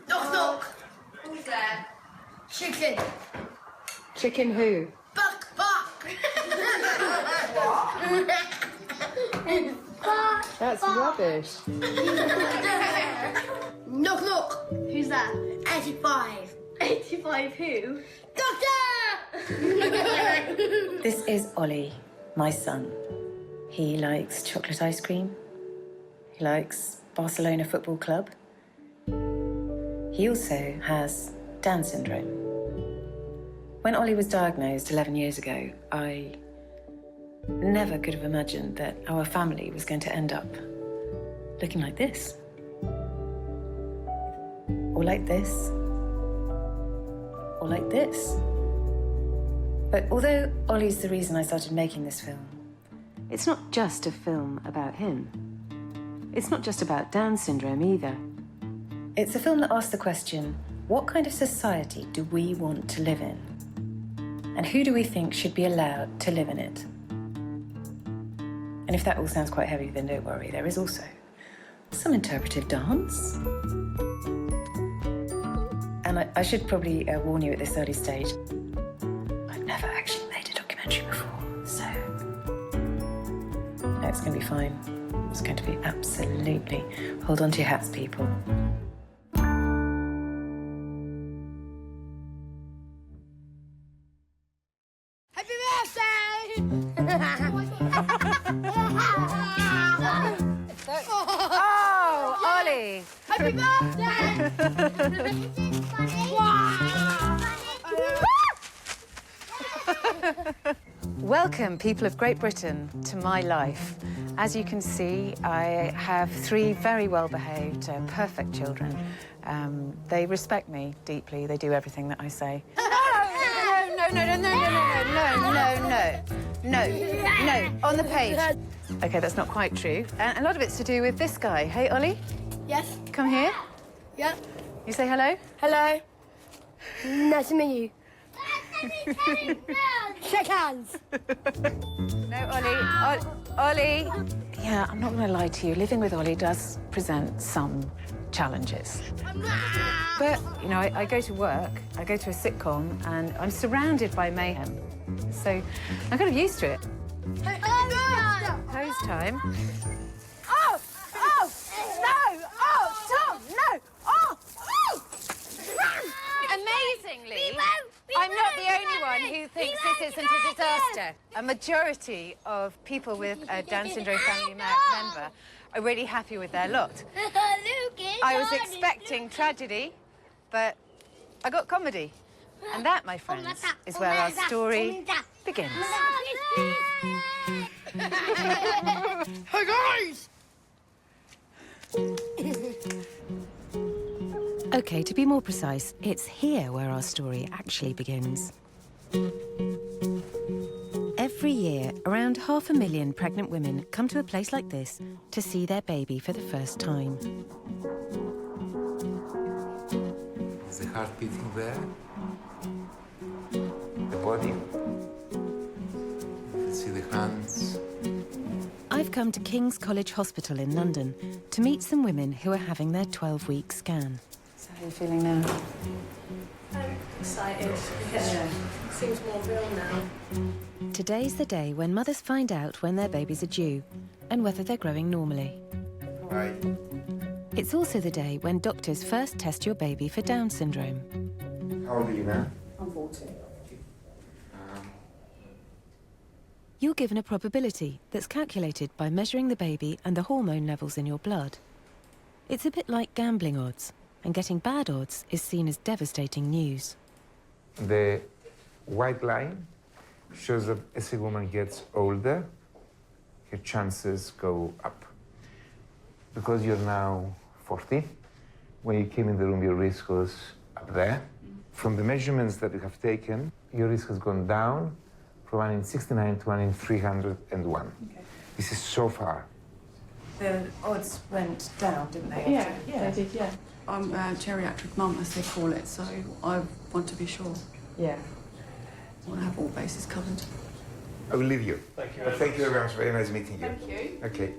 Knock, knock. Who's there? Chicken. Chicken who? Buck, buck. That's rubbish. Knock, knock. Who's that? 85. 85 who? Doctor! This is Ollie, my son. He likes chocolate ice cream. He likes Barcelona Football Club. He also has Down syndrome. When Ollie was diagnosed 11 years ago, I never could have imagined that our family was going to end up looking like this. Or like this. Or like this. But although Ollie's the reason I started making this film, it's not just a film about him. It's not just about Down syndrome either. It's a film that asks the question, what kind of society do we want to live in? And who do we think should be allowed to live in it? And if that all sounds quite heavy, then don't worry. There is also some interpretive dance. And I should probably warn you at this early stage, I've never actually made a documentary before, so no, it's going to be fine. It's going to be absolutely... Hold on to your hats, people. Happy birthday! Oh, Ollie! Happy birthday! Welcome, people of Great Britain, to my life. As you can see, I have 3 very well-behaved, perfect children. They respect me deeply. They do everything that I say. No, on the page. OK, that's not quite true. And a lot of it's to do with this guy. Hey, Ollie? Yes? Come here. Yeah? You say hello? Hello. Nice to meet you. Shake hands. No, Ollie. Ollie. Yeah, I'm not going to lie to you. Living with Ollie does present some challenges. But, you know, I go to work, I go to a sitcom, and I'm surrounded by mayhem. So I'm kind of used to it. Pose time. Oh! Oh! No! Oh! Tom! No! Oh! Oh! Amazingly, I'm not the only one who thinks this isn't a disaster. A majority of people with a Down syndrome family member are really happy with their lot. I was expecting tragedy, but I got comedy. And that, my friends, is where our story begins. Hey, guys! OK, to be more precise, it's here where our story actually begins. Every year, around 500,000 pregnant women come to a place like this to see their baby for the first time. Is the heart beating there? The body? You can see the hands. I've come to King's College Hospital in London to meet some women who are having their 12-week scan. So how are you feeling now? Excited. Yeah. Seems more real now. Today's the day when mothers find out when their babies are due and whether they're growing normally. Hi. It's also the day when doctors first test your baby for Down syndrome. How old are you now? I'm 40. You're given a probability that's calculated by measuring the baby and the hormone levels in your blood. It's a bit like gambling odds, and getting bad odds is seen as devastating news. The white line shows that as a woman gets older, her chances go up. Because you're now 40, when you came in the room, your risk was up there. From the measurements that you have taken, your risk has gone down from 1 in 69 to 1 in 301. Okay. This is so far. The odds went down, didn't they? Yeah, they did, yeah. I'm a geriatric mum, as they call it, so I want to be sure. Yeah. I want to have all bases covered. I will leave you. Thank you. But thank you very much. Very nice meeting you. Thank you. Okay.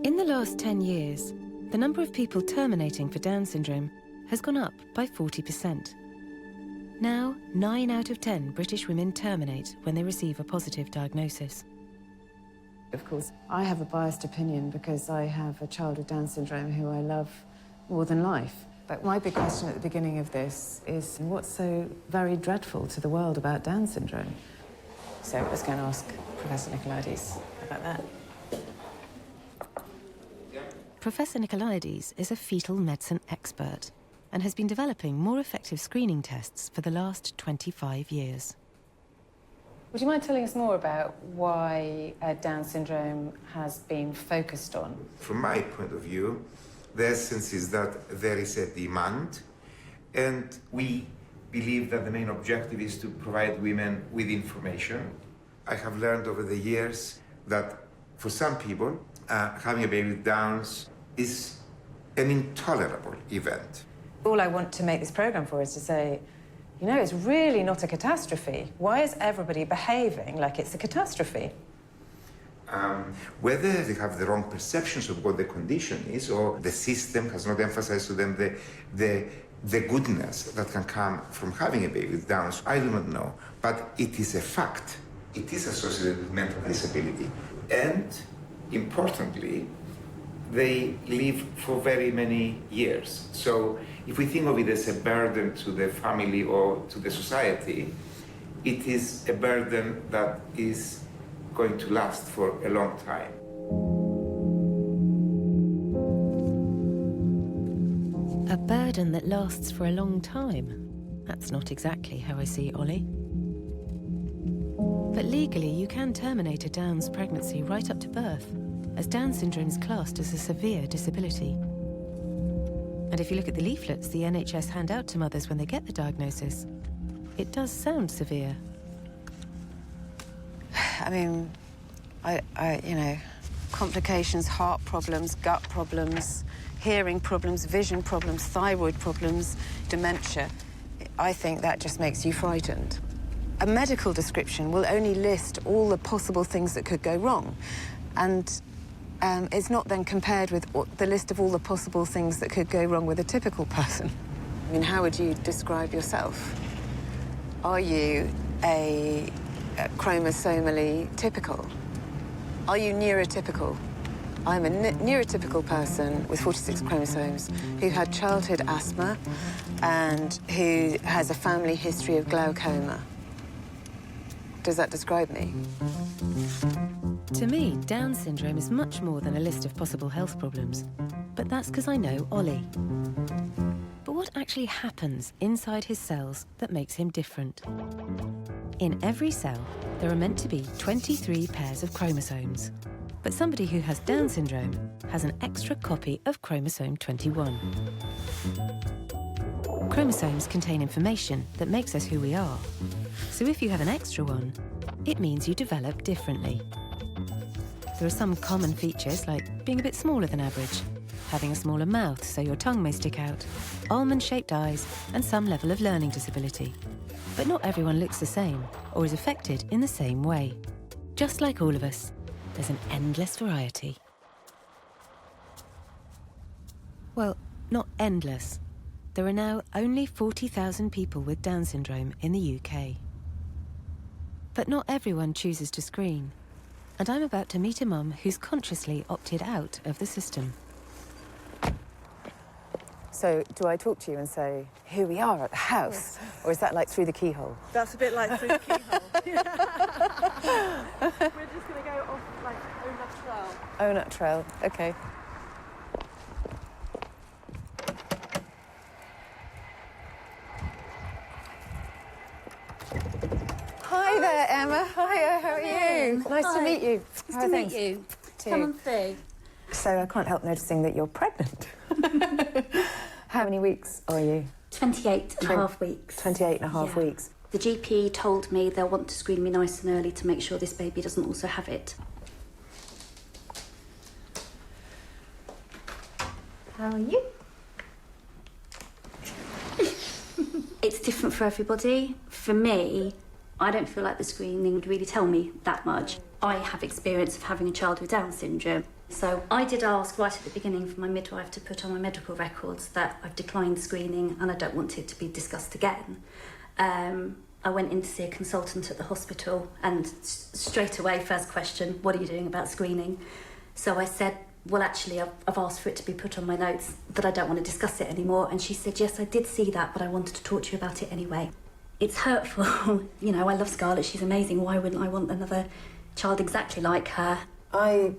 In the last 10 years, the number of people terminating for Down syndrome has gone up by 40%. Now, 9 out of 10 British women terminate when they receive a positive diagnosis. Of course, I have a biased opinion because I have a child with Down syndrome who I love more than life. But my big question at the beginning of this is, what's so very dreadful to the world about Down syndrome? So let's go and ask Professor Nicolaides about that. Professor Nicolaides is a fetal medicine expert and has been developing more effective screening tests for the last 25 years. Would you mind telling us more about why Down syndrome has been focused on? From my point of view, the essence is that there is a demand, and we believe that the main objective is to provide women with information. I have learned over the years that for some people, having a baby with Downs is an intolerable event. All I want to make this programme for is to say, you know, it's really not a catastrophe. Why is everybody behaving like it's a catastrophe? Whether they have the wrong perceptions of what the condition is, or the system has not emphasized to them the goodness that can come from having a baby with Downs, I do not know. But it is a fact. It is associated with mental disability. And, importantly, they live for very many years. So if we think of it as a burden to the family or to the society, it is a burden that is going to last for a long time. A burden that lasts for a long time? That's not exactly how I see Ollie. But legally, you can terminate a Down's pregnancy right up to birth, as Down syndrome is classed as a severe disability. And if you look at the leaflets the NHS hand out to mothers when they get the diagnosis, it does sound severe. I mean, you know, complications, heart problems, gut problems, hearing problems, vision problems, thyroid problems, dementia. I think that just makes you frightened. A medical description will only list all the possible things that could go wrong, and it's not then compared with the list of all the possible things that could go wrong with a typical person. I mean, how would you describe yourself? Are you a chromosomally typical? Are you neurotypical? I'm a neurotypical person with 46 chromosomes who had childhood asthma and who has a family history of glaucoma. Does that describe me? To me, Down syndrome is much more than a list of possible health problems. But that's because I know Ollie. But what actually happens inside his cells that makes him different? In every cell, there are meant to be 23 pairs of chromosomes. But somebody who has Down syndrome has an extra copy of chromosome 21. Chromosomes contain information that makes us who we are. So if you have an extra one, it means you develop differently. There are some common features like being a bit smaller than average, having a smaller mouth so your tongue may stick out, almond-shaped eyes, and some level of learning disability. But not everyone looks the same or is affected in the same way. Just like all of us, there's an endless variety. Well, not endless. There are now only 40,000 people with Down syndrome in the UK. But not everyone chooses to screen. And I'm about to meet a mum who's consciously opted out of the system. So, do I talk to you and say, here we are at the house? Yes. Or is that like through the keyhole? That's a bit like through the keyhole. We're just going to go off, like, Onut Trail. Onut Trail, OK. Hi there, Emma. Hiya, how are you? Nice to meet you. Nice to meet you. Come on through. So I can't help noticing that you're pregnant. How many weeks are you? 28 and a half weeks. 28 and a half weeks. The GP told me they'll want to screen me nice and early to make sure this baby doesn't also have it. How are you? It's different for everybody. For me, I don't feel like the screening would really tell me that much. I have experience of having a child with Down syndrome. So I did ask right at the beginning for my midwife to put on my medical records that I've declined screening and I don't want it to be discussed again. I went in to see a consultant at the hospital and straight away, first question, what are you doing about screening? So I said, well, actually, I've asked for it to be put on my notes that I don't want to discuss it anymore. And she said, yes, I did see that, but I wanted to talk to you about it anyway. It's hurtful. You know, I love Scarlett. She's amazing. Why wouldn't I want another child exactly like her? I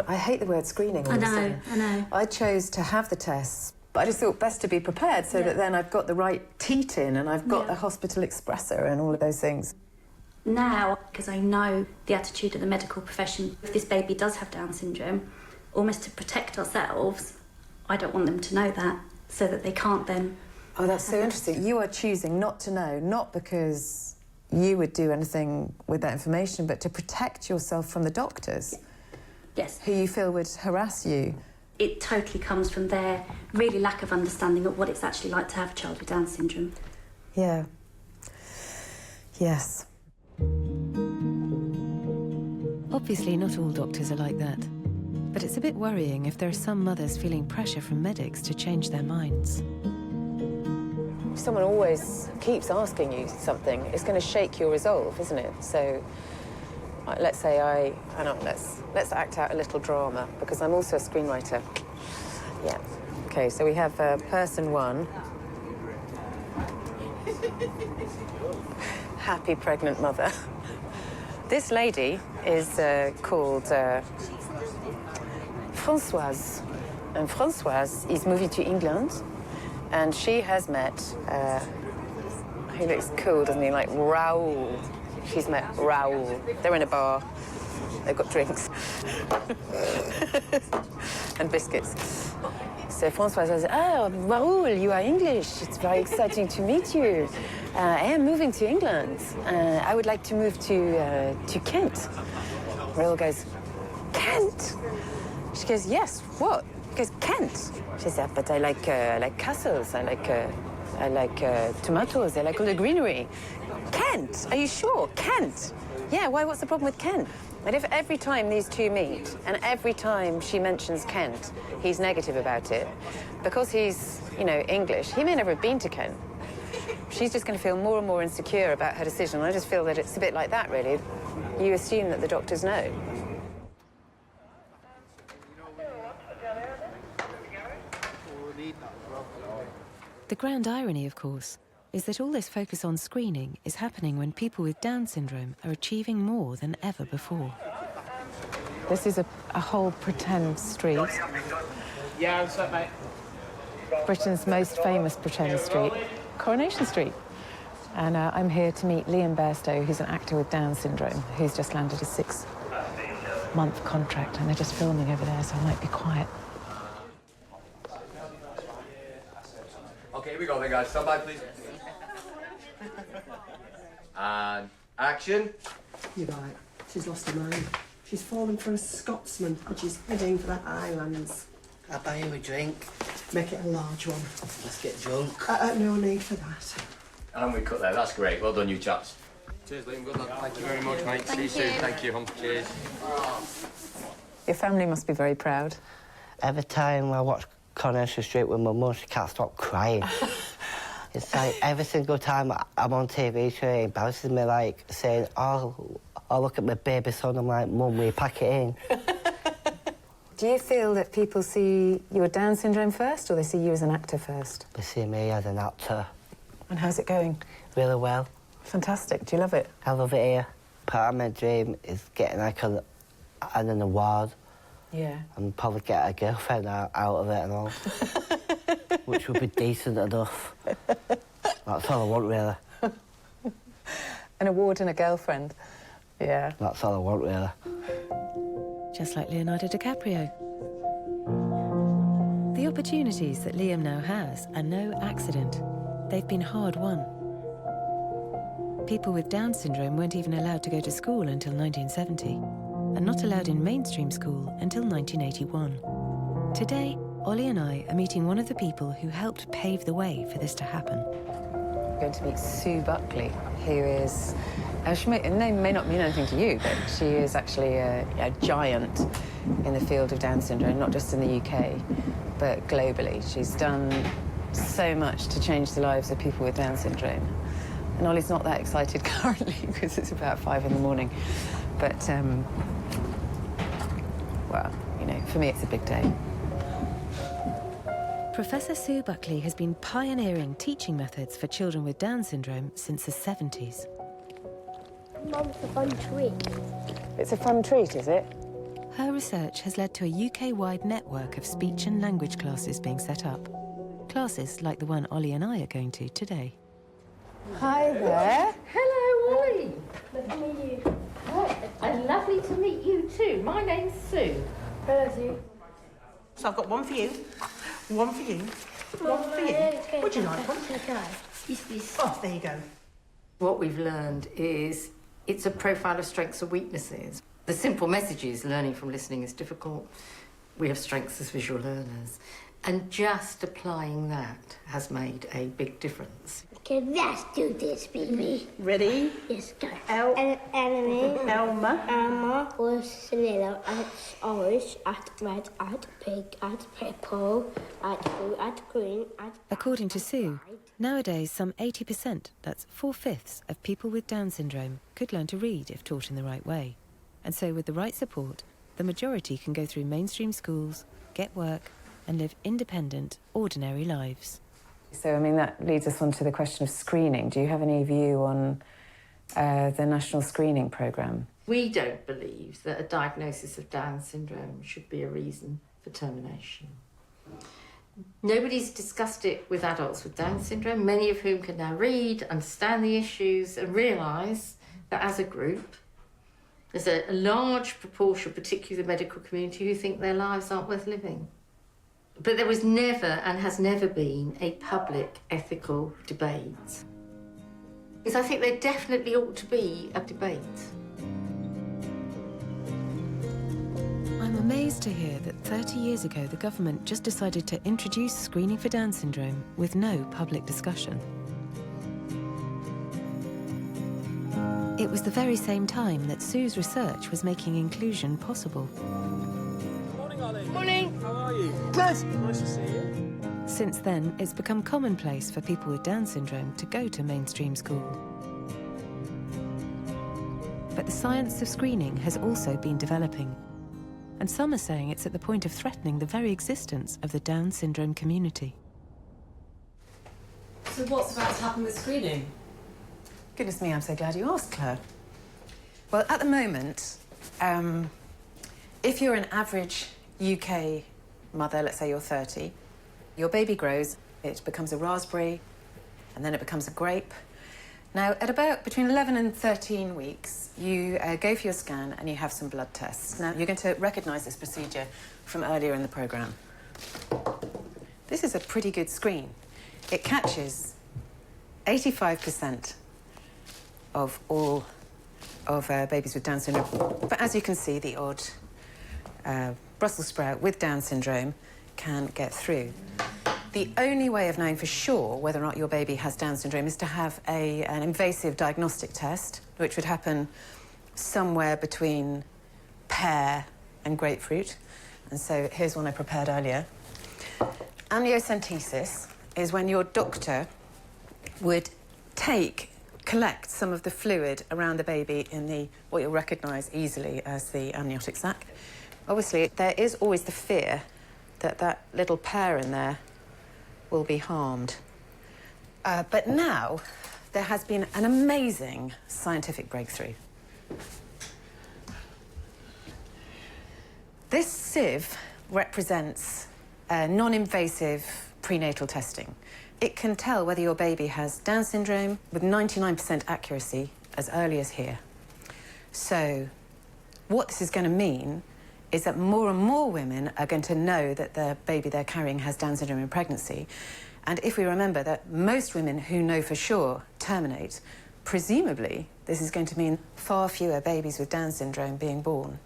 hate the word screening. I know. I chose to have the tests, but I just thought best to be prepared so that then I've got the right teat in and I've got a hospital expressor and all of those things. Now, because I know the attitude of the medical profession, if this baby does have Down syndrome, almost to protect ourselves, I don't want them to know that, so that they can't then... Oh, that's so interesting. You are choosing not to know, not because you would do anything with that information, but to protect yourself from the doctors. Yes. Who you feel would harass you. It totally comes from their really lack of understanding of what it's actually like to have a child with Down syndrome. Yeah. Yes. Obviously, not all doctors are like that. But it's a bit worrying if there are some mothers feeling pressure from medics to change their minds. If someone always keeps asking you something, it's going to shake your resolve, isn't it? So, let's say let's act out a little drama, because I'm also a screenwriter. Yeah. Okay, so we have person one. Happy pregnant mother. This lady is called Françoise. And Françoise is moving to England, and she has met, he looks cool, doesn't he, like Raoul. She's met Raoul. They're in a bar. They've got drinks. And biscuits. So Françoise says, oh, Raoul, you are English. It's very exciting to meet you. I am moving to England. I would like to move to Kent. Raoul goes, Kent? She goes, yes, what? He goes, Kent. She says, but I like castles. I like tomatoes. I like all the greenery. Kent? Are you sure? Kent? Yeah, why? What's the problem with Kent? And if every time these two meet, and every time she mentions Kent, he's negative about it, because he's, you know, English, he may never have been to Kent. She's just going to feel more and more insecure about her decision. I just feel that it's a bit like that, really. You assume that the doctors know. The grand irony, of course, is that all this focus on screening is happening when people with Down syndrome are achieving more than ever before. This is a whole pretend street. Yeah, what's up, mate? Britain's most famous pretend street, Coronation Street. And I'm here to meet Liam Bairstow, who's an actor with Down syndrome, who's just landed a 6-month contract, and they're just filming over there, so I might be quiet. Okay, here we go then, guys. Stand by, please. And action. You're right. She's lost her mind. She's fallen for a Scotsman and she's heading for the Highlands. I'll buy you a drink. Make it a large one. Let's get drunk. No need for that. And we cut there. That's great. Well done, you chaps. Cheers, Liam. Good luck. Thank you very much, mate. See you soon. Thank you, hon. Cheers. Your family must be very proud. Every time I watch Coronation Street with my mum, she can't stop crying. It's like every single time I'm on TV, she embarrasses me, like saying, oh, look at my baby son. I'm like, Mum, will you pack it in? Do you feel that people see you with Down syndrome first, or they see you as an actor first? They see me as an actor. And how's it going? Really well. Fantastic. Do you love it? I love it here. Part of my dream is getting like an award. Yeah. And probably get a girlfriend out of it and all. Which would be decent enough. That's all I want, really. An award and a girlfriend. Yeah. That's all I want, really. Just like Leonardo DiCaprio. The opportunities that Liam now has are no accident. They've been hard-won. People with Down syndrome weren't even allowed to go to school until 1970, and not allowed in mainstream school until 1981. Today, Ollie and I are meeting one of the people who helped pave the way for this to happen. We're going to meet Sue Buckley, who is... her name may not mean anything to you, but she is actually a giant in the field of Down syndrome, not just in the UK, but globally. She's done so much to change the lives of people with Down syndrome. And Ollie's not that excited currently because it's about 5 in the morning. But, well, you know, for me it's a big day. Professor Sue Buckley has been pioneering teaching methods for children with Down syndrome since the 70s. Mum's a fun treat. It's a fun treat, is it? Her research has led to a UK-wide network of speech and language classes being set up. Classes like the one Ollie and I are going to today. Hi there. Hello, Ollie. Nice to meet you. Right, and lovely to meet you too. My name's Sue. Hello, Sue. So I've got one for you, one for you, one for you. Would you like one? Yes. Oh, there you go. What we've learned is it's a profile of strengths and weaknesses. The simple message is learning from listening is difficult. We have strengths as visual learners. And just applying that has made a big difference. Okay, let's do this, baby. Ready? Yes, go. Elma. Elma was vanilla, and orange, and red, and pink, and purple, and blue, and green, and... According to Sue, nowadays some 80%, that's 4/5 of people with Down syndrome, could learn to read if taught in the right way. And so with the right support, the majority can go through mainstream schools, get work, and live independent, ordinary lives. So, I mean, that leads us on to the question of screening. Do you have any view on the national screening programme? We don't believe that a diagnosis of Down syndrome should be a reason for termination. Nobody's discussed it with adults with Down syndrome, many of whom can now read, understand the issues and realise that as a group, there's a large proportion, particularly the medical community, who think their lives aren't worth living. But there was never and has never been a public ethical debate. Because I think there definitely ought to be a debate. I'm amazed to hear that 30 years ago the government just decided to introduce screening for Down syndrome with no public discussion. It was the very same time that Sue's research was making inclusion possible. Morning. How are you? Good. Nice to see you. Since then, it's become commonplace for people with Down syndrome to go to mainstream school. But the science of screening has also been developing. And some are saying it's at the point of threatening the very existence of the Down syndrome community. So what's about to happen with screening? Goodness me, I'm so glad you asked, Claire. Well, at the moment, if you're an average UK mother, let's say you're 30, your baby grows, it becomes a raspberry, and then it becomes a grape. Now, at about between 11 and 13 weeks, you go for your scan and you have some blood tests. Now, you're going to recognise this procedure from earlier in the programme. This is a pretty good screen. It catches 85% of all of babies with Down syndrome. But as you can see, the odd Brussels sprout with Down syndrome can get through. The only way of knowing for sure whether or not your baby has Down syndrome is to have an invasive diagnostic test, which would happen somewhere between pear and grapefruit. And so here's one I prepared earlier. Amniocentesis is when your doctor would collect some of the fluid around the baby in the, what you'll recognise easily as the amniotic sac. Obviously, there is always the fear that that little pear in there will be harmed. But now, there has been an amazing scientific breakthrough. This sieve represents non-invasive prenatal testing. It can tell whether your baby has Down syndrome with 99% accuracy as early as here. So, what this is going to mean is that more and more women are going to know that the baby they're carrying has Down syndrome in pregnancy. And if we remember that most women who know for sure terminate, presumably this is going to mean far fewer babies with Down syndrome being born.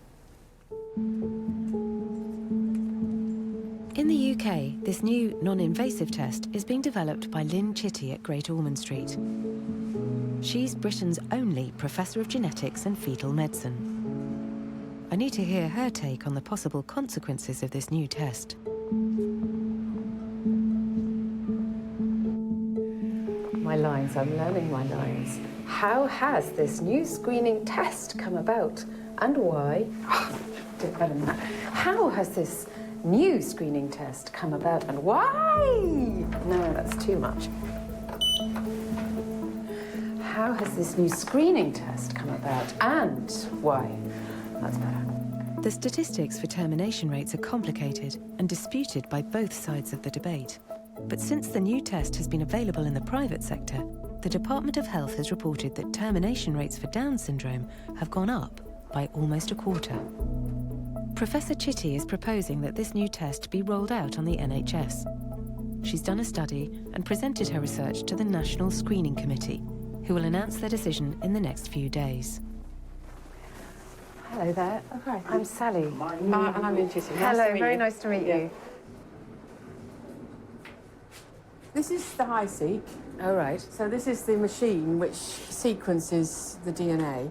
In the UK, this new non-invasive test is being developed by Lynn Chitty at Great Ormond Street. She's Britain's only Professor of Genetics and Fetal Medicine. I need to hear her take on the possible consequences of this new test. My lines, I'm learning my lines. How has this new screening test come about and why? Did better than that. How has this new screening test come about and why? No, that's too much. How has this new screening test come about and why? That's better. The statistics for termination rates are complicated and disputed by both sides of the debate. But since the new test has been available in the private sector, the Department of Health has reported that termination rates for Down syndrome have gone up by almost a quarter. Professor Chitty is proposing that this new test be rolled out on the NHS. She's done a study and presented her research to the National Screening Committee, who will announce their decision in the next few days. Hello there. Okay. I'm Sally. And I'm Lynn Chitty. Hello, very nice to meet you. This is the high-seq. Oh, right. So this is the machine which sequences the DNA.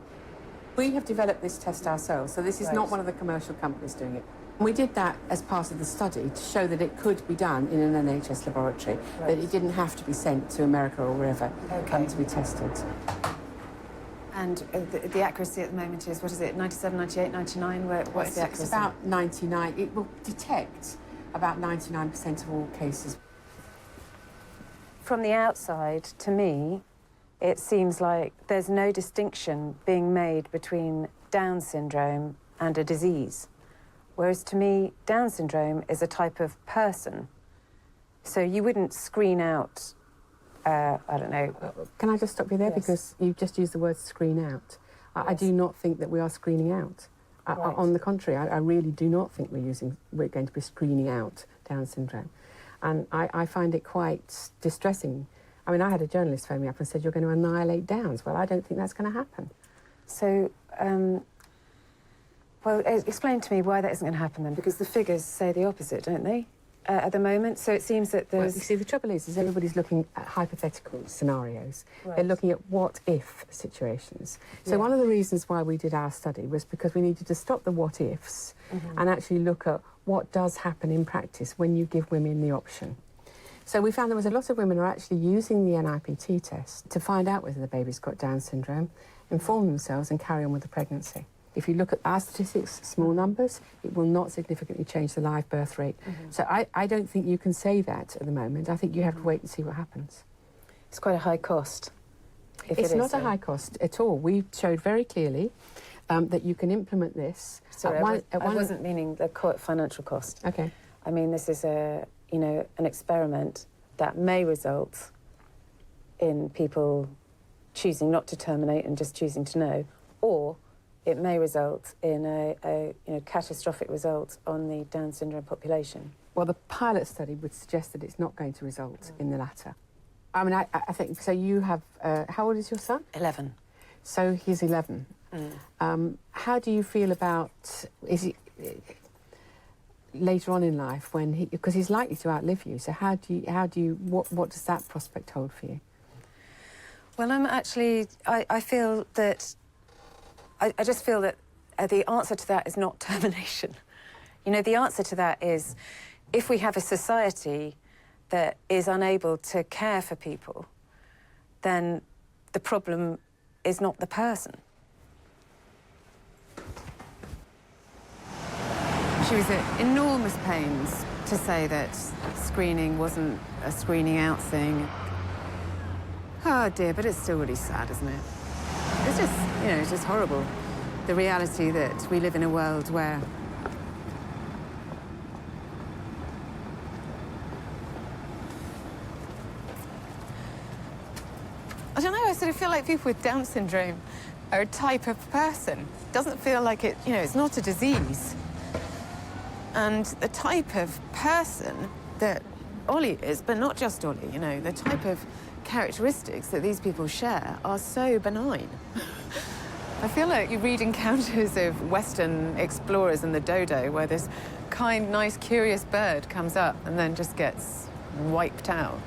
We have developed this test ourselves, so this is not one of the commercial companies doing it. We did that as part of the study to show that it could be done in an NHS laboratory, that it didn't have to be sent to America or wherever to be tested. And the accuracy at the moment is, what is it, 97, 98, 99? What's the accuracy? It's about 99. It will detect about 99% of all cases. From the outside, to me, it seems like there's no distinction being made between Down syndrome and a disease. Whereas to me, Down syndrome is a type of person. So you wouldn't screen out, I don't know. Can I just stop you there? Yes. Because you just used the word screen out. Yes. I do not think that we are screening out. Right. On the contrary, I really do not think we're going to be screening out Down syndrome. And I find it quite distressing. I mean, I had a journalist phone me up and said, you're going to annihilate Downs. Well, I don't think that's going to happen. So, well, explain to me why that isn't going to happen then, because the figures say the opposite, don't they, at the moment? So it seems that there's... Well, you see, the trouble is everybody's looking at hypothetical scenarios. Right. They're looking at what-if situations. So one of the reasons why we did our study was because we needed to stop the what-ifs and actually look at what does happen in practice when you give women the option. So we found there was a lot of women who are actually using the NIPT test to find out whether the baby's got Down syndrome, inform themselves and carry on with the pregnancy. If you look at our statistics, small numbers, it will not significantly change the live birth rate. So I don't think you can say that at the moment. I think you have to wait and see what happens. It's quite a high cost. It's not a high cost at all. We showed very clearly that you can implement this. Sorry, I wasn't meaning the financial cost. Okay. I mean, this is an experiment that may result in people choosing not to terminate and just choosing to know, or it may result in a catastrophic result on the Down syndrome population. Well, the pilot study would suggest that it's not going to result in the latter. I mean, I think, so you have, how old is your son? 11. So he's 11. How do you feel about, later on in life when because he's likely to outlive you, so what does that prospect hold for you? Well, I feel that, I just feel that the answer to that is not termination. You know, the answer to that is, if we have a society that is unable to care for people, then the problem is not the person. She was at enormous pains to say that screening wasn't a screening out thing. Oh dear, but it's still really sad, isn't it? It's just, it's just horrible. The reality that we live in a world where I don't know, I sort of feel like people with Down syndrome are a type of person. It doesn't feel like it, it's not a disease. And the type of person that Ollie is, but not just Ollie, the type of characteristics that these people share are so benign. I feel like you read encounters of Western explorers and the dodo, where this kind, nice, curious bird comes up and then just gets wiped out.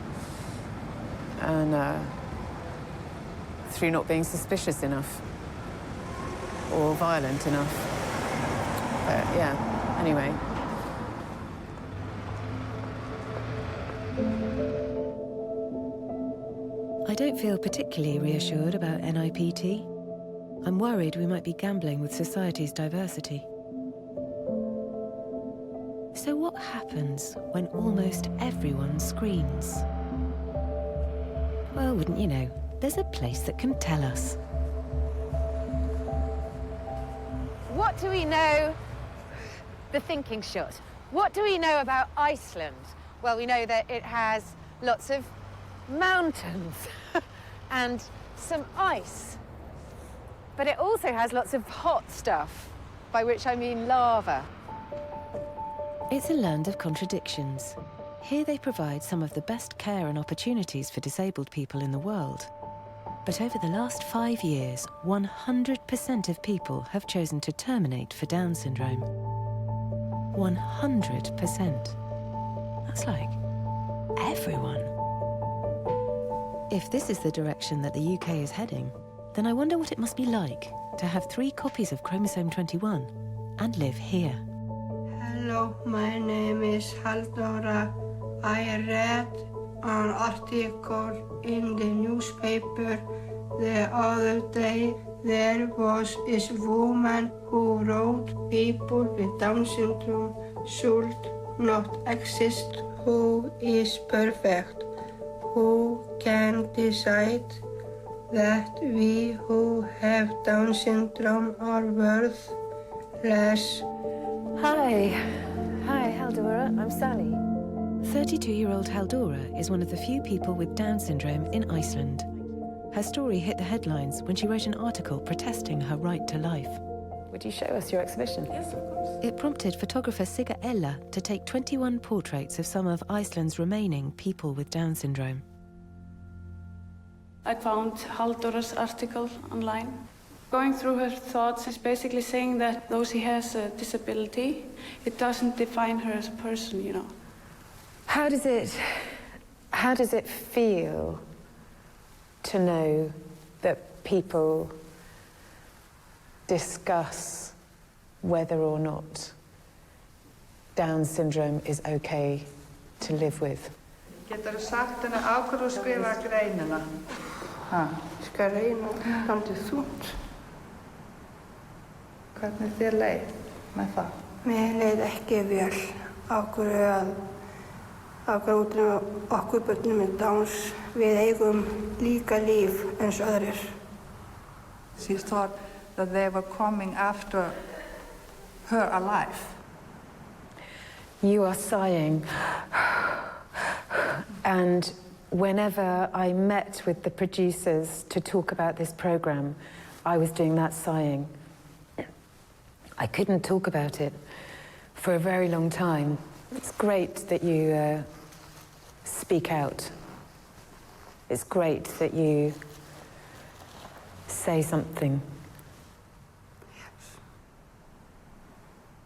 And through not being suspicious enough or violent enough. But yeah, anyway. I don't feel particularly reassured about NIPT. I'm worried we might be gambling with society's diversity. So what happens when almost everyone screens? Well, wouldn't you know, there's a place that can tell us. What do we know? The thinking shot. What do we know about Iceland? Well, we know that it has lots of mountains and some ice. But it also has lots of hot stuff, by which I mean lava. It's a land of contradictions. Here they provide some of the best care and opportunities for disabled people in the world. But over the last 5 years, 100% of people have chosen to terminate for Down syndrome. 100%. That's like everyone. If this is the direction that the UK is heading, then I wonder what it must be like to have 3 copies of chromosome 21 and live here. Hello, my name is Halldóra. I read an article in the newspaper the other day. There was this woman who wrote people with Down syndrome should not exist. Who is perfect? Who can decide that we who have Down syndrome are worth less? Hi, Halldóra, I'm Sally. 32-year-old Halldóra is one of the few people with Down syndrome in Iceland. Her story hit the headlines when she wrote an article protesting her right to life. Would you show us your exhibition? Yes, of course. It prompted photographer Sigga Ella to take 21 portraits of some of Iceland's remaining people with Down syndrome. I found Halldóra's article online. Going through her thoughts is basically saying that though she has a disability, it doesn't define her as a person, you know. How does it feel to know that people discuss whether or not Down syndrome is okay to live with? Getur þú sagt henni á hverju þú skrifa greinina? Skal reyna dálítið þungt. Hvernig þér leið með það? Mér leið ekki vel á hverju út af okkur börnum með Downs. Við eigum líka líf eins og aðrir. She thought that they were coming after her alive. You are sighing. And whenever I met with the producers to talk about this program, I was doing that sighing. I couldn't talk about it for a very long time. It's great that you speak out. It's great that you say something. Yes.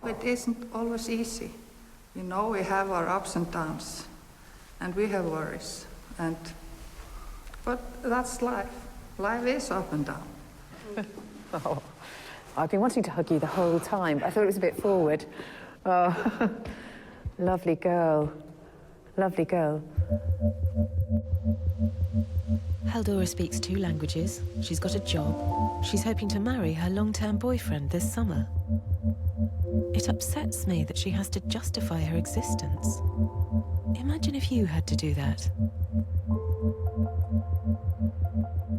It isn't always easy. You know, we have our ups and downs, and we have worries, but that's life. Life is up and down. Oh, I've been wanting to hug you the whole time. I thought it was a bit forward. Oh, lovely girl. Lovely girl. Halldóra speaks 2 languages, she's got a job, she's hoping to marry her long-term boyfriend this summer. It upsets me that she has to justify her existence. Imagine if you had to do that.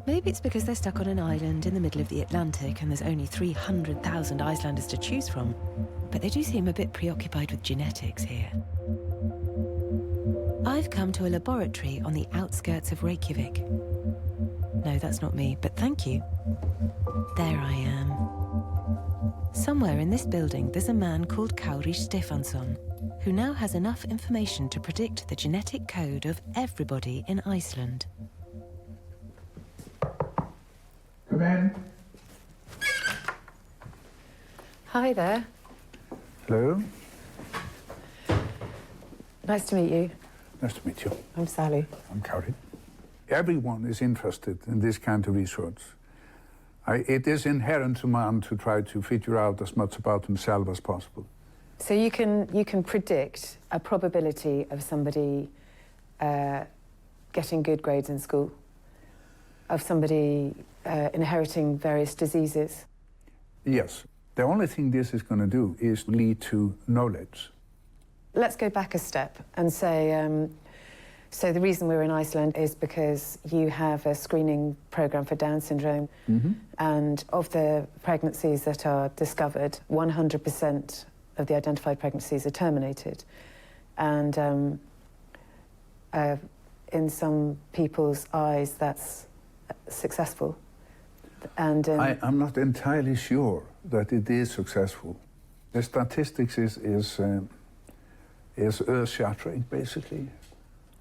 Maybe it's because they're stuck on an island in the middle of the Atlantic and there's only 300,000 Icelanders to choose from, but they do seem a bit preoccupied with genetics here. I've come to a laboratory on the outskirts of Reykjavik. No, that's not me, but thank you. There I am. Somewhere in this building, there's a man called Kári Stefánsson, who now has enough information to predict the genetic code of everybody in Iceland. Come in. Hi there. Hello. Nice to meet you. Nice to meet you. I'm Sally. I'm Karin. Everyone is interested in this kind of research. It is inherent to man to try to figure out as much about himself as possible. So you can predict a probability of somebody getting good grades in school, of somebody inheriting various diseases? Yes. The only thing this is going to do is lead to knowledge. Let's go back a step and say, so the reason we're in Iceland is because you have a screening program for Down syndrome, and of the pregnancies that are discovered, 100% of the identified pregnancies are terminated. And in some people's eyes, that's successful. And I'm not entirely sure that it is successful. The statistics is earth-shattering, basically.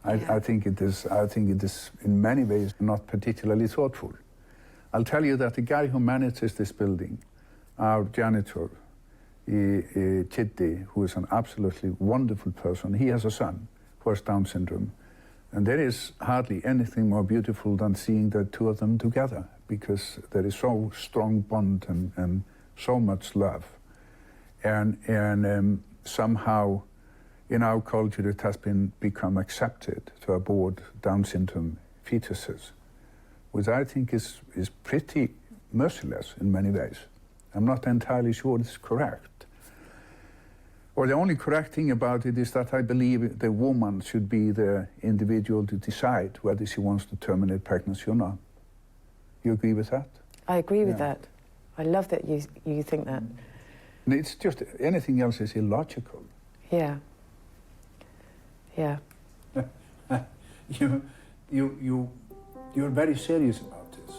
I think it is. I think it is in many ways not particularly thoughtful. I'll tell you that the guy who manages this building, our janitor, Kitty, who is an absolutely wonderful person, he has a son who has Down syndrome, and there is hardly anything more beautiful than seeing the two of them together, because there is so strong bond and so much love, and somehow. In our culture, it has become accepted to abort Down syndrome fetuses, which I think is pretty merciless in many ways. I'm not entirely sure it's correct. Or the only correct thing about it is that I believe the woman should be the individual to decide whether she wants to terminate pregnancy or not. You agree with that? I agree with that. I love that you think that. It's just, anything else is illogical. Yeah. Yeah. You're very serious about this.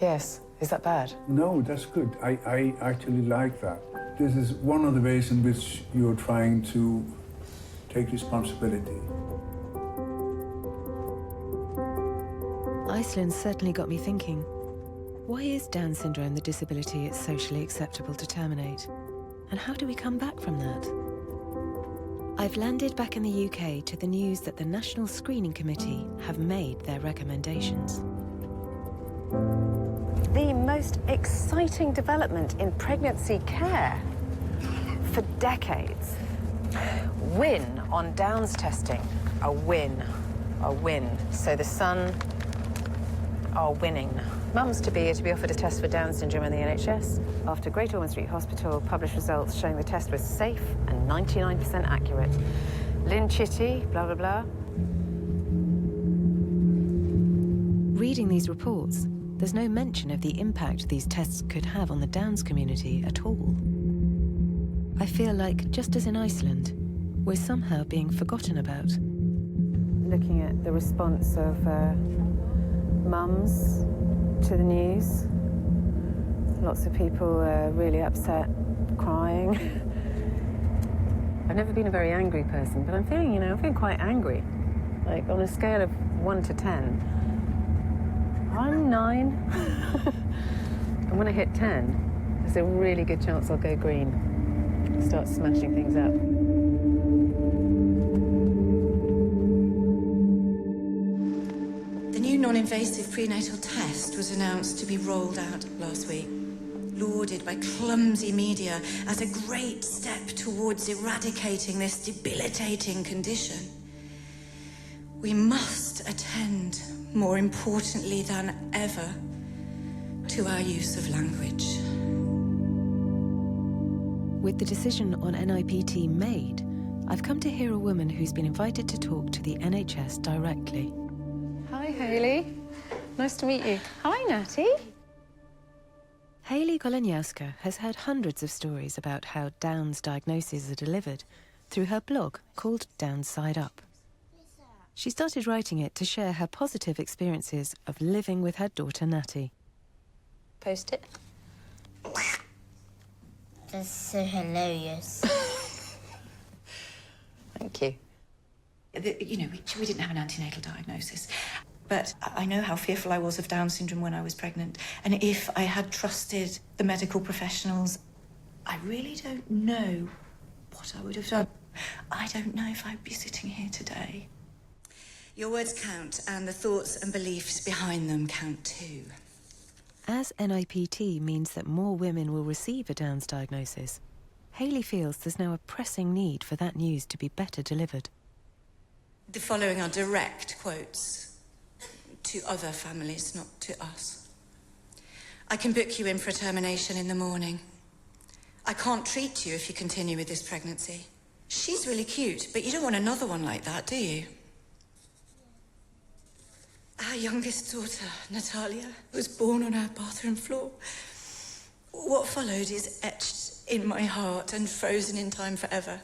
Yes. Is that bad? No, that's good. I actually like that. This is one of the ways in which you're trying to take responsibility. Iceland certainly got me thinking. Why is Down syndrome the disability it's socially acceptable to terminate? And how do we come back from that? I've landed back in the UK to the news that the National Screening Committee have made their recommendations. The most exciting development in pregnancy care for decades. Win on Downs testing. A win. A win. So the Sun are winning. Mums-to-be are to be offered a test for Down syndrome in the NHS. After Great Ormond Street Hospital published results showing the test was safe and 99% accurate. Lynn Chitty, blah, blah, blah. Reading these reports, there's no mention of the impact these tests could have on the Downs community at all. I feel like, just as in Iceland, we're somehow being forgotten about. Looking at the response of mums to the news. Lots of people really upset, crying. I've never been a very angry person, but I'm feeling, I'm feeling quite angry. Like, on a scale of 1 to 10, I'm 9. And when I hit 10, there's a really good chance I'll go green. Start smashing things up. The new non-invasive prenatal test was announced to be rolled out last week, lauded by clumsy media as a great step towards eradicating this debilitating condition. We must attend, more importantly than ever, to our use of language. With the decision on NIPT made, I've come to hear a woman who's been invited to talk to the NHS directly. Hi, Hayley. Nice to meet you. Hi, Natty. Hayley Goleniowska has heard hundreds of stories about how Down's diagnoses are delivered through her blog called Down's Side Up. She started writing it to share her positive experiences of living with her daughter Natty. Post it. That's so hilarious. Thank you. We didn't have an antenatal diagnosis, but I know how fearful I was of Down syndrome when I was pregnant, and if I had trusted the medical professionals, I really don't know what I would have done. I don't know if I'd be sitting here today. Your words count, and the thoughts and beliefs behind them count too. As NIPT means that more women will receive a Down's diagnosis, Hayley feels there's now a pressing need for that news to be better delivered. The following are direct quotes to other families, not to us. I can book you in for a termination in the morning. I can't treat you if you continue with this pregnancy. She's really cute, but you don't want another one like that, do you? Our youngest daughter, Natalia, was born on our bathroom floor. What followed is etched in my heart and frozen in time forever.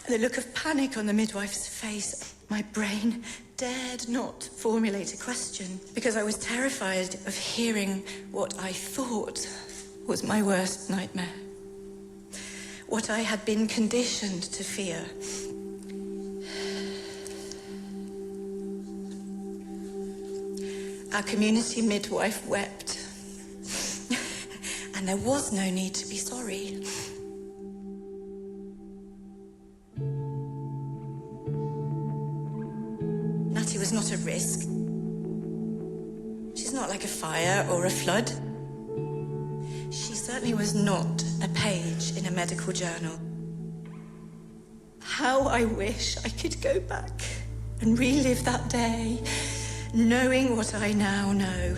The look of panic on the midwife's face. My brain dared not formulate a question because I was terrified of hearing what I thought was my worst nightmare. What I had been conditioned to fear. Our community midwife wept. And there was no need to be sorry. Natty was not a risk. She's not like a fire or a flood. She certainly was not a page in a medical journal. How I wish I could go back and relive that day, knowing what I now know.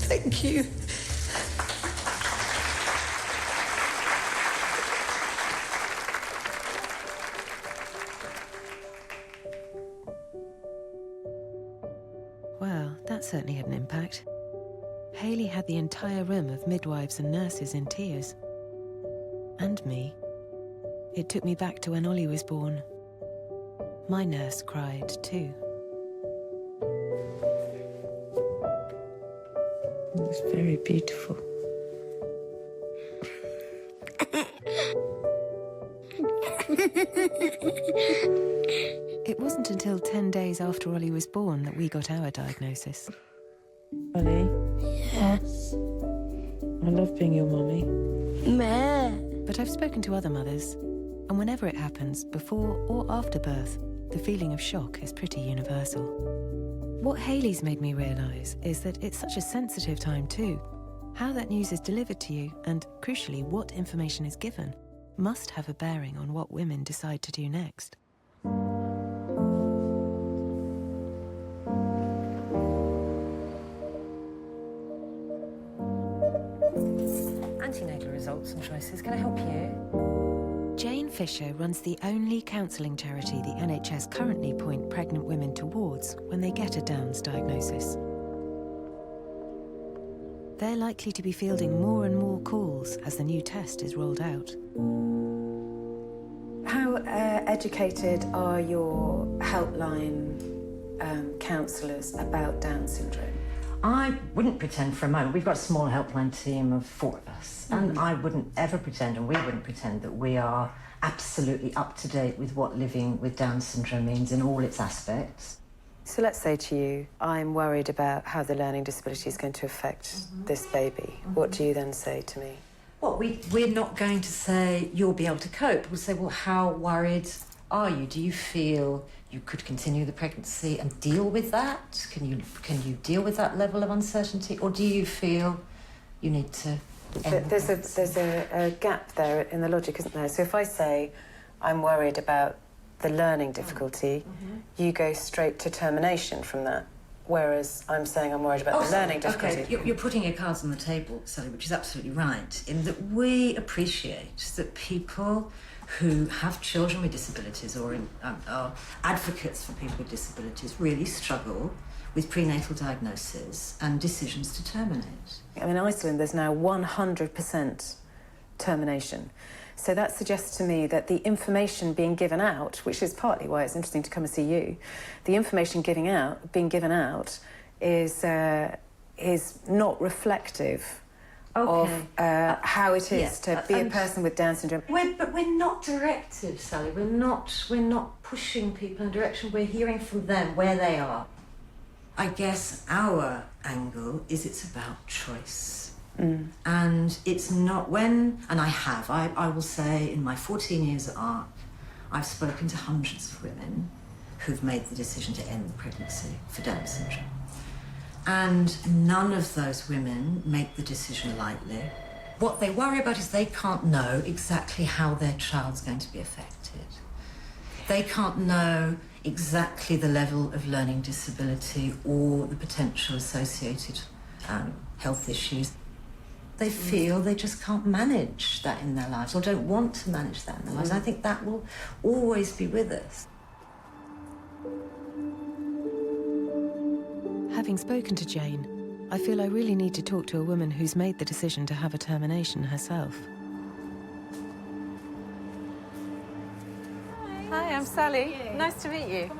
Thank you. Well, that certainly had an impact. Hayley had the entire room of midwives and nurses in tears. And me. It took me back to when Ollie was born. My nurse cried too. It was very beautiful. It wasn't until 10 days after Ollie was born that we got our diagnosis. Ollie? Yes. I love being your mummy. Meh. But I've spoken to other mothers, and whenever it happens, before or after birth, the feeling of shock is pretty universal. What Hayley's made me realise is that it's such a sensitive time too. How that news is delivered to you, and crucially what information is given, must have a bearing on what women decide to do next. Antenatal results and choices. Can I help you? Jane Fisher runs the only counselling charity the NHS currently point pregnant women towards when they get a Down's diagnosis. They're likely to be fielding more and more calls as the new test is rolled out. How educated are your helpline counsellors about Down syndrome? I wouldn't pretend for a moment. We've got a small helpline team of 4 of us, and I wouldn't ever pretend, and we wouldn't pretend, that we are absolutely up to date with what living with Down syndrome means in all its aspects. So let's say to you, I'm worried about how the learning disability is going to affect this baby. What do you then say to me? Well, we're not going to say you'll be able to cope. We'll say, well, how worried are you? Do you feel you could continue the pregnancy and deal with that? Can you deal with that level of uncertainty, or do you feel you need to end There's a gap there in the logic, isn't there? So if I say I'm worried about the learning difficulty, you go straight to termination from that. Whereas I'm saying I'm worried about the learning difficulty. Okay, you're putting your cards on the table, Sally, which is absolutely right, in that we appreciate that people who have children with disabilities or are advocates for people with disabilities really struggle with prenatal diagnosis and decisions to terminate. I mean, in Iceland, there's now 100% termination. So that suggests to me that the information being given out, which is partly why it's interesting to come and see you, the information being given out is not reflective of how it is to be a person with Down syndrome. But we're not directive, Sally. We're not pushing people in a direction. We're hearing from them where they are. I guess our angle is it's about choice. And it's not when, and I will say in my 14 years at ARC, I've spoken to hundreds of women who've made the decision to end the pregnancy for Down syndrome. And none of those women make the decision lightly. What they worry about is they can't know exactly how their child's going to be affected. They can't know exactly the level of learning disability or the potential associated health issues. They feel they just can't manage that in their lives or don't want to manage that in their lives. I think that will always be with us. Having spoken to Jane, I feel I really need to talk to a woman who's made the decision to have a termination herself. Hi, I'm Sally. Nice to meet you.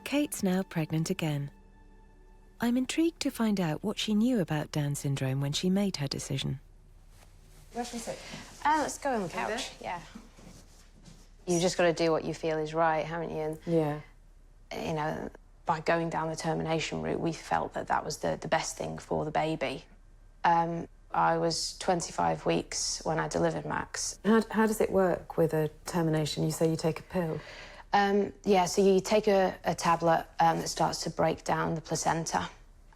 Kate's now pregnant again. I'm intrigued to find out what she knew about Down syndrome when she made her decision. Where should we sit? Let's go on the couch, yeah. You've just got to do what you feel is right, haven't you? And, yeah. You know, by going down the termination route, we felt that that was the best thing for the baby. I was 25 weeks when I delivered Max. How does it work with a termination? You say you take a pill? Yeah, so you take a tablet that starts to break down the placenta,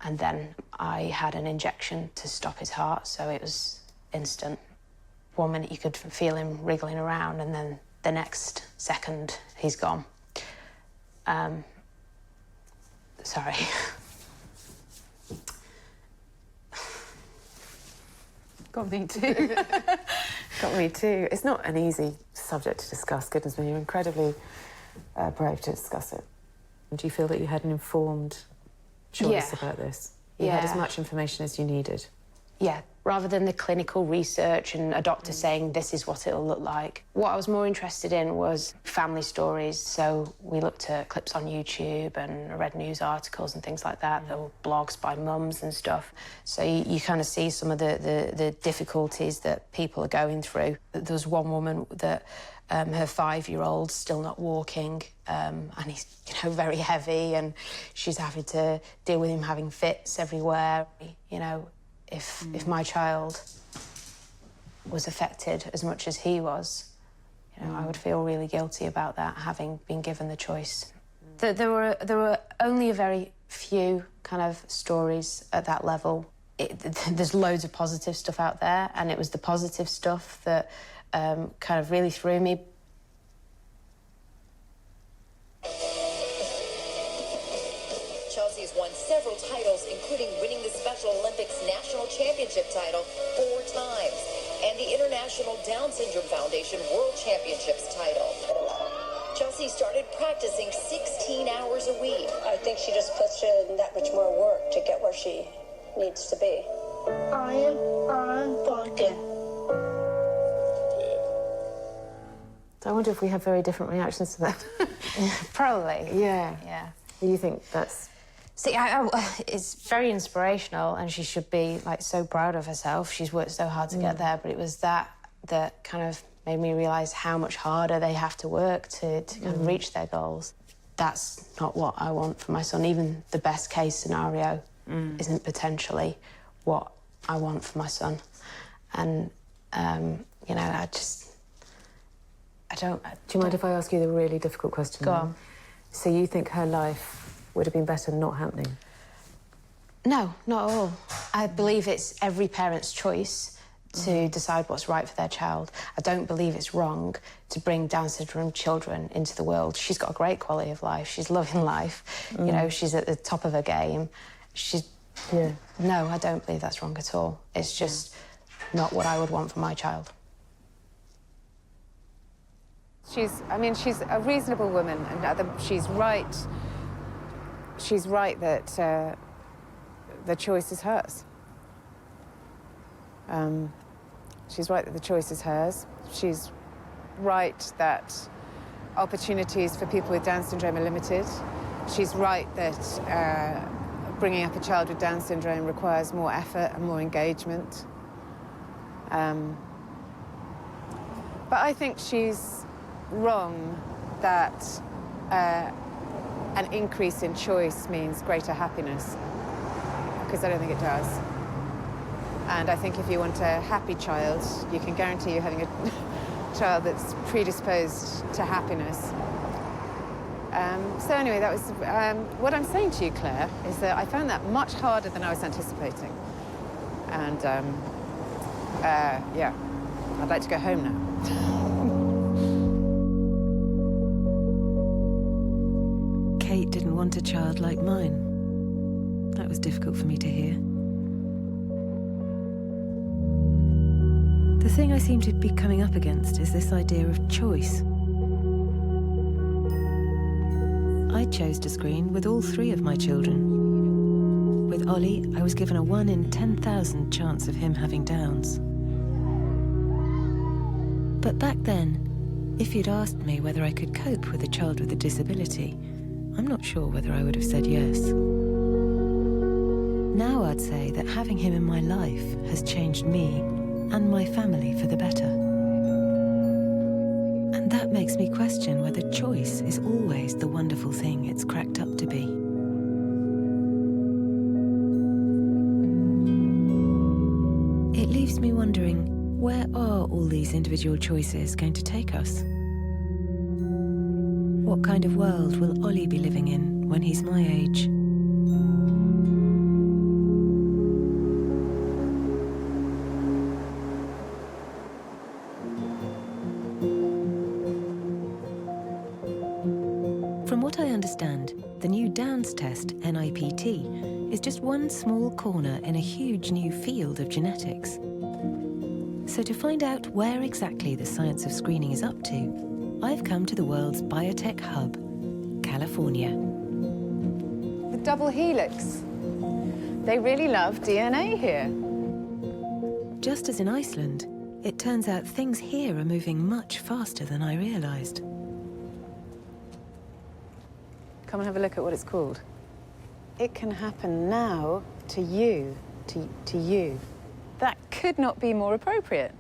and then I had an injection to stop his heart, so it was instant. 1 minute you could feel him wriggling around, and then the next second he's gone. Sorry. Got me too. Got me too. It's not an easy subject to discuss, goodness me. You're incredibly brave to discuss it. Do you feel that you had an informed choice about this? You had as much information as you needed? Yeah, rather than the clinical research and a doctor saying this is what it'll look like. What I was more interested in was family stories, so we looked at clips on YouTube and read news articles and things like that. There were blogs by mums and stuff. So you kind of see some of the difficulties that people are going through. There was one woman that her 5-year-old's still not walking, and he's, you know, very heavy, and she's having to deal with him having fits everywhere, you know. If my child was affected as much as he was, you know, I would feel really guilty about that, having been given the choice. There were only a very few kind of stories at that level. There's loads of positive stuff out there, and it was the positive stuff that kind of really threw me. Chelsea's won several titles, including winning the Special Olympics National Championship title 4 times and the International Down Syndrome Foundation World Championships title. Chelsea started practicing 16 hours a week. I think she just puts in that much more work to get where she needs to be. I'm walking. So I wonder if we have very different reactions to that. Probably. Yeah. Yeah. You think that's... See, it's very inspirational, and she should be, like, so proud of herself. She's worked so hard to get there, but it was that kind of made me realise how much harder they have to work to kind of reach their goals. That's not what I want for my son. Even the best-case scenario isn't potentially what I want for my son. And, you know, I don't... Do you mind if I ask you the really difficult question? Go on. So you think her life would have been better not happening? No, not at all. I believe it's every parent's choice to decide what's right for their child. I don't believe it's wrong to bring Down syndrome children into the world. She's got a great quality of life. She's loving life. You know, she's at the top of her game. No, I don't believe that's wrong at all. It's just not what I would want for my child. She's a reasonable woman, and she's right. She's right that the choice is hers. She's right that the choice is hers. She's right that opportunities for people with Down syndrome are limited. She's right that bringing up a child with Down syndrome requires more effort and more engagement. But I think she's wrong that an increase in choice means greater happiness, because I don't think it does. And I think if you want a happy child, you can guarantee you're having a child that's predisposed to happiness. So anyway, that was what I'm saying to you, Claire, is that I found that much harder than I was anticipating. And yeah, I'd like to go home now. Kate didn't want a child like mine. That was difficult for me to hear. The thing I seem to be coming up against is this idea of choice. I chose to screen with all 3 of my children. With Ollie, I was given a 1 in 10,000 chance of him having Downs. But back then, if you'd asked me whether I could cope with a child with a disability, I'm not sure whether I would have said yes. Now I'd say that having him in my life has changed me and my family for the better. And that makes me question whether choice is always the wonderful thing it's cracked up to be. It leaves me wondering, where are all these individual choices going to take us? What kind of world will Ollie be living in when he's my age? From what I understand, the new Downs test, NIPT, is just one small corner in a huge new field of genetics. So to find out where exactly the science of screening is up to, I've come to the world's biotech hub, California. The double helix. They really love DNA here. Just as in Iceland, it turns out things here are moving much faster than I realized. Come and have a look at what it's called. It can happen now to you, to you. That could not be more appropriate.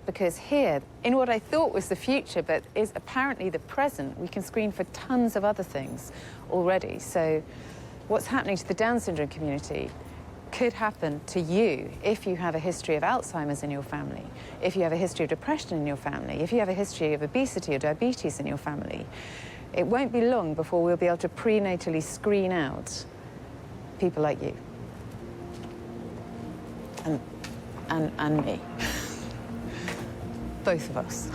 Because here, in what I thought was the future, but is apparently the present, we can screen for tons of other things already. So what's happening to the Down syndrome community could happen to you if you have a history of Alzheimer's in your family, if you have a history of depression in your family, if you have a history of obesity or diabetes in your family. It won't be long before we'll be able to prenatally screen out people like you. And me. Both of us.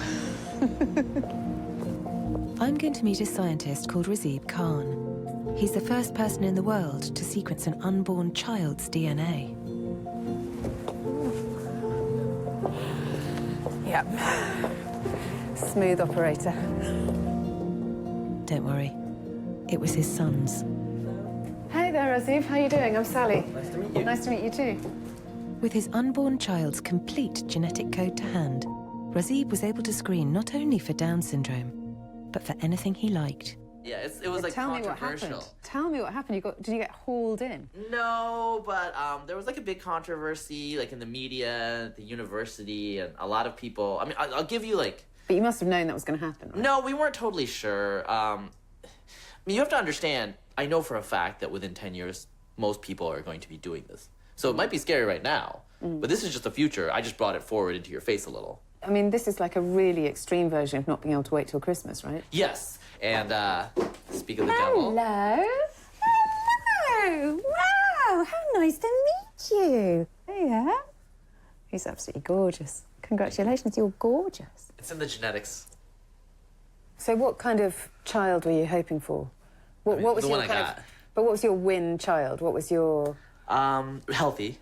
I'm going to meet a scientist called Razib Khan. He's the first person in the world to sequence an unborn child's DNA. Yep. Smooth operator. Don't worry, it was his son's. Hey there, Razib. How are you doing? I'm Sally. Nice to meet you. Nice to meet you too. With his unborn child's complete genetic code to hand, Razib was able to screen not only for Down syndrome, but for anything he liked. Yeah, it was like controversial. Tell me what happened. Did you get hauled in? No, but there was like a big controversy, like in the media, the university, and a lot of people. I mean, I'll give you like. But you must have known that was going to happen, right? No, we weren't totally sure. I mean, you have to understand. I know for a fact that within 10 years, most people are going to be doing this. So it might be scary right now, but this is just the future. I just brought it forward into your face a little. I mean, this is like a really extreme version of not being able to wait till Christmas, right? Yes, and speak of the devil. Hello. Hello. Wow, how nice to meet you. Yeah. He's absolutely gorgeous. Congratulations, you're gorgeous. It's in the genetics. So what kind of child were you hoping for? What was the your one I got. But what was your win child? What was your... Healthy.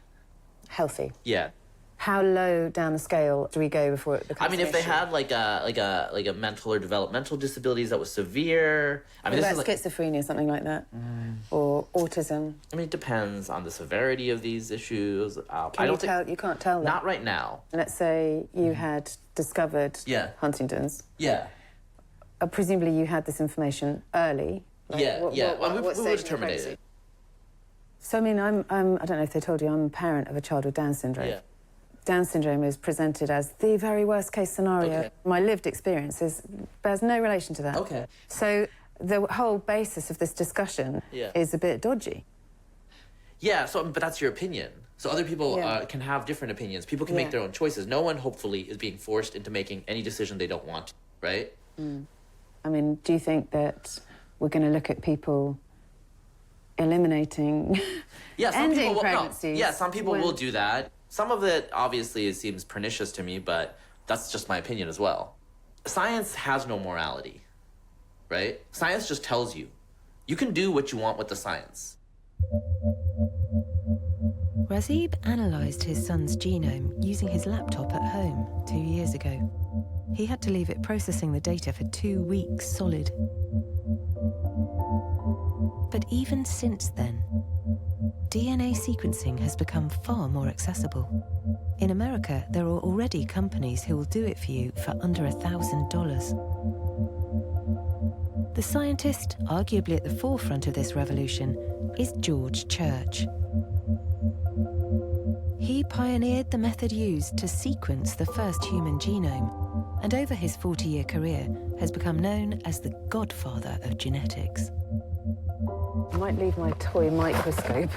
Healthy? Yeah. How low down the scale do we go before it becomes I mean, if they had like a mental or developmental disabilities that was severe. I mean, what this about is like schizophrenia, something like that, or autism? I mean, it depends on the severity of these issues. You can't tell that. Not right now. Let's say you had discovered Huntington's. Yeah. Presumably, you had this information early. Like, we would have terminated. So I mean, I don't know if they told you, I'm a parent of a child with Down syndrome. Yeah. Down syndrome is presented as the very worst case scenario. Okay. My lived experience bears no relation to that. Okay. So the whole basis of this discussion is a bit dodgy. Yeah, but that's your opinion. So other people can have different opinions. People can make their own choices. No one, hopefully, is being forced into making any decision they don't want to, right? I mean, do you think that we're going to look at people eliminating ending pregnancies? Yeah, some people will do that. Some of it, obviously, it seems pernicious to me, but that's just my opinion as well. Science has no morality, right? Science just tells you. You can do what you want with the science. Razib analysed his son's genome using his laptop at home 2 years ago. He had to leave it processing the data for 2 weeks solid. But even since then, DNA sequencing has become far more accessible. In America, there are already companies who will do it for you for under $1,000. The scientist, arguably at the forefront of this revolution, is George Church. He pioneered the method used to sequence the first human genome, and over his 40-year career has become known as the godfather of genetics. I might leave my toy microscope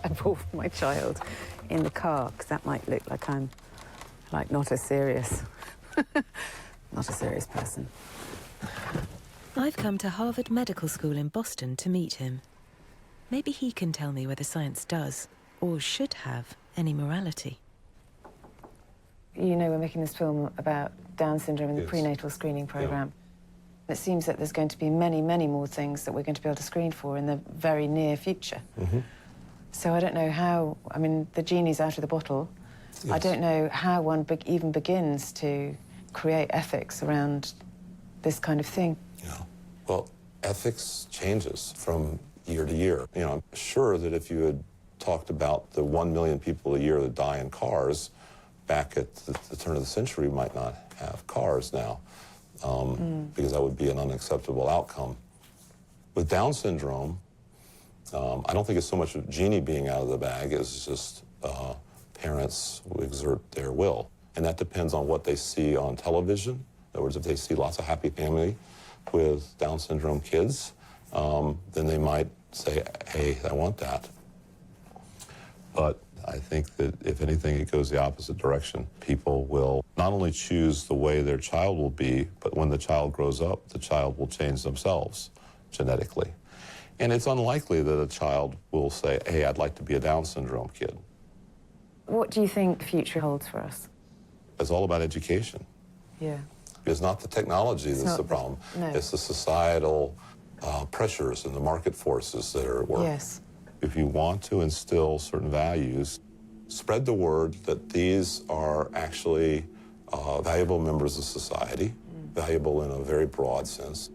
I bought for my child in the car, because that might look like I'm not a serious person. I've come to Harvard Medical School in Boston to meet him. Maybe he can tell me whether science does, or should have, any morality. You know, we're making this film about Down syndrome and the prenatal screening program. It seems that there's going to be many, many more things that we're going to be able to screen for in the very near future. So I don't know how, I mean, the genie's out of the bottle. I don't know how one even begins to create ethics around this kind of thing. Well, ethics changes from year to year. You know, I'm sure that if you had talked about the 1 million people a year that die in cars back at the turn of the century, we might not have cars now, because that would be an unacceptable outcome. With Down syndrome, I don't think it's so much of genie being out of the bag as just parents who exert their will. And that depends on what they see on television. In other words, if they see lots of happy family with Down syndrome kids, then they might say, hey, I want that. But I think that if anything, it goes the opposite direction. People will not only choose the way their child will be, but when the child grows up, the child will change themselves genetically. And it's unlikely that a child will say, hey, I'd like to be a Down syndrome kid. What do you think the future holds for us? It's all about education. Yeah. It's not the technology that's the problem. No. It's the societal pressures and the market forces that are at work. Yes. If you want to instill certain values, spread the word that these are actually valuable members of society, valuable in a very broad sense.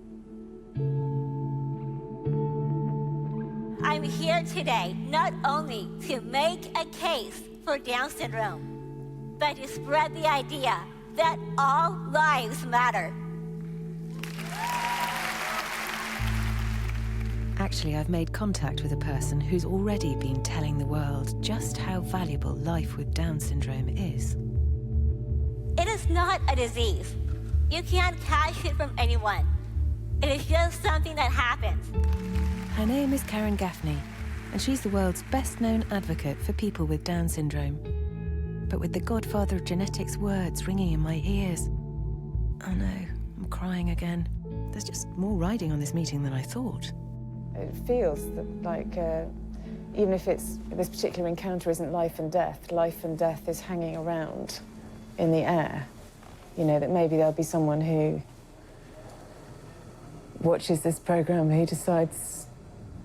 I'm here today not only to make a case for Down syndrome, but to spread the idea that all lives matter. Actually, I've made contact with a person who's already been telling the world just how valuable life with Down syndrome is. It is not a disease. You can't catch it from anyone. It is just something that happens. Her name is Karen Gaffney, and she's the world's best-known advocate for people with Down syndrome. But with the godfather of genetics words ringing in my ears. Oh no, I'm crying again. There's just more riding on this meeting than I thought. It feels that, like, even if this particular encounter isn't life and death is hanging around in the air. You know, that maybe there'll be someone who watches this program who decides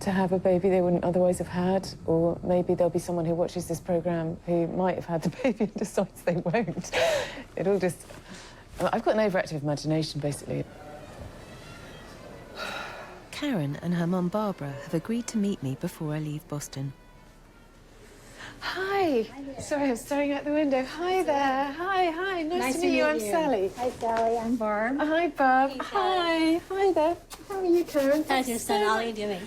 to have a baby they wouldn't otherwise have had, or maybe there'll be someone who watches this program who might have had the baby and decides they won't. It all just... I've got an overactive imagination, basically. Karen and her mum Barbara have agreed to meet me before I leave Boston. Hi. Sorry, I'm staring out the window. Hi there. Hi. Nice to meet you. I'm Sally. Hi, Sally. I'm Barb. Hi, Barb. Hi. Hi there. How are you, Karen? How's your son? How are you doing?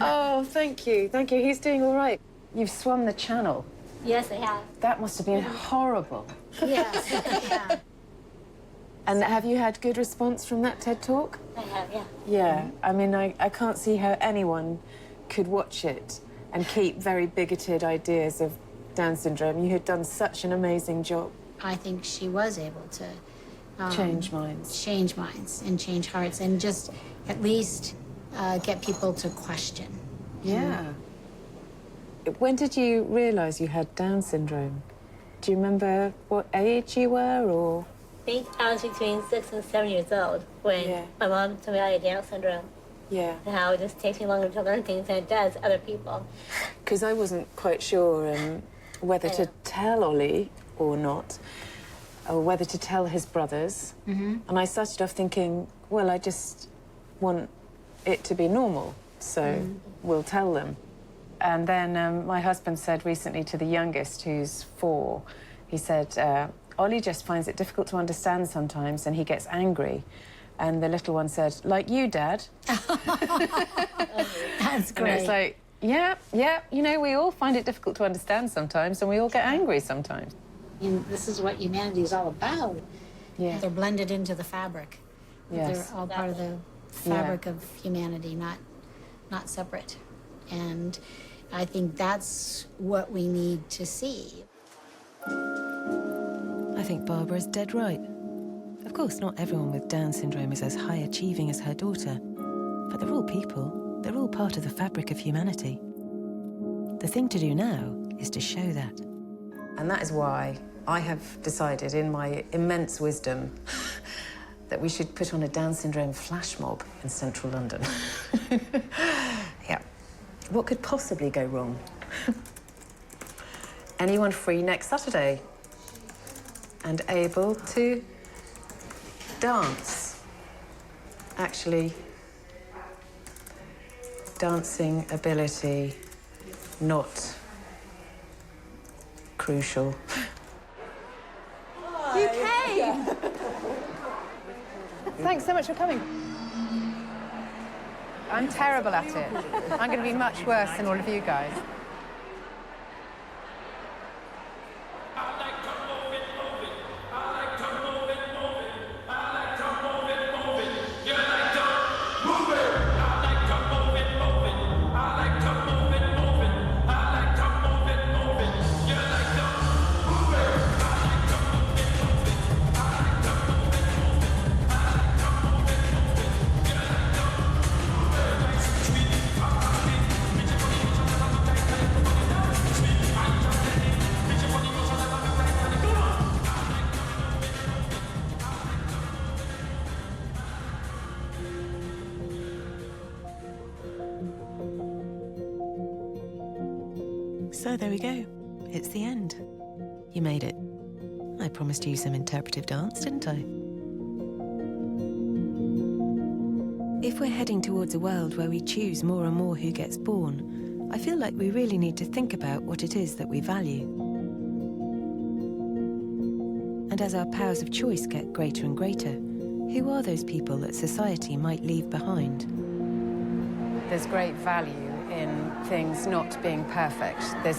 Oh, thank you. Thank you. He's doing all right. You've swum the channel. Yes, I have. That must have been horrible. Yes. Yeah. And have you had good response from that TED Talk? I have, yeah. Yeah. I mean, I can't see how anyone could watch it and keep very bigoted ideas of Down syndrome. You had done such an amazing job. I think she was able to change minds. Change minds and change hearts and just at least get people to question. Yeah. When did you realise you had Down syndrome? Do you remember what age you were, or...? I think I was between 6 and 7 years old when my mom told me I had Down syndrome. Yeah. And how it just takes me longer to learn things than it does other people. Because I wasn't quite sure whether to tell Ollie or not, or whether to tell his brothers. And I started off thinking, well, I just want it to be normal, so we'll tell them. And then my husband said recently to the youngest, who's 4, he said, Ollie just finds it difficult to understand sometimes and he gets angry. And the little one said, like you, Dad. That's great. And it's like, yeah, you know, we all find it difficult to understand sometimes and we all get angry sometimes. And this is what humanity is all about. Yeah. They're blended into the fabric. Yes. They're all part of the fabric of humanity, not separate. And I think that's what we need to see. I think Barbara's dead right. Of course, not everyone with Down syndrome is as high achieving as her daughter, but they're all people. They're all part of the fabric of humanity. The thing to do now is to show that. And that is why I have decided, in my immense wisdom, that we should put on a Down syndrome flash mob in central London. Yeah. What could possibly go wrong? Anyone free next Saturday? And able to dance? Actually, dancing ability, not crucial. You came! Thanks so much for coming. I'm terrible at it. I'm going to be much worse than all of you guys. So there we go. It's the end. You made it. I promised you some interpretive dance, didn't I? If we're heading towards a world where we choose more and more who gets born, I feel like we really need to think about what it is that we value. And as our powers of choice get greater and greater, who are those people that society might leave behind? There's great value in things not being perfect. There's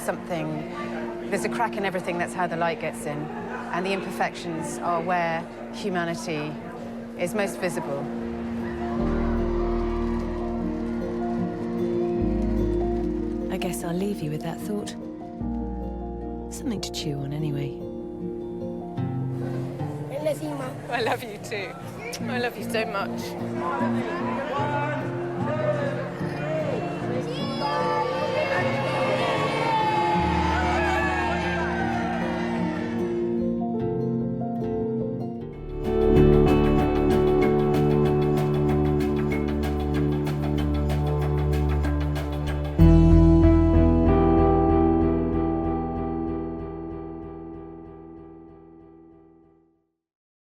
a crack in everything, that's how the light gets in. And the imperfections are where humanity is most visible. I guess I'll leave you with that thought. Something to chew on anyway. I love you, Mum. I love you too. I love you so much.